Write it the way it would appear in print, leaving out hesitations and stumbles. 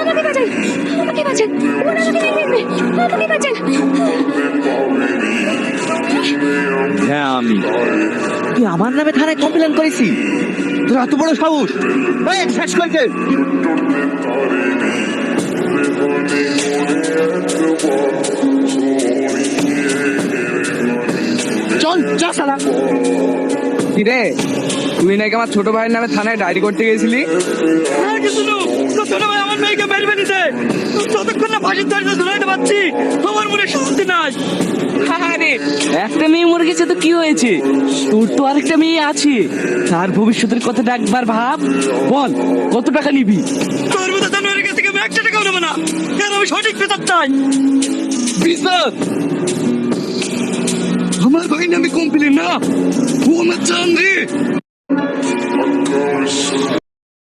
আমাকে বাঁচান, আমাকে বাঁচান, ওরা আমাকে মেরে ফেলবে, আমাকে বাঁচান। হ্যাঁ আমি। তুই আমার নামে থানায় কমপ্লেন করেছি? তোর এত বড় সাহস? এই, শেষ করছে। চল চল সালা। কিরে, তুই নাকি আমার ছোট ভাইয়ের নামে থানায় ডায়েরি করতে গেছিলি? ছোট ভাই আমার মেয়েকে মেরে ফেলেছে। যতক্ষণ না ফাঁসির দড়িতে ঝুলাইতে পারছি আমার মনে শান্তি নাই। আরে একটা মেয়ে মরে গেছে তো কি হয়েছে? তোর তো আরেকটা মেয়ে আছে, তার ভবিষ্যতের কথাটা একবার ভাব। বল কত টাকা নিবি? তোর মতো জানুয়ারির কাছ থেকে আমি 1 টাকাও নেবো না, কারণ আমি সঠিক বিচার চাই। বিশ্বনাথ, আমার ভাই নামে কমপ্লেন না, ও আমার জান রে।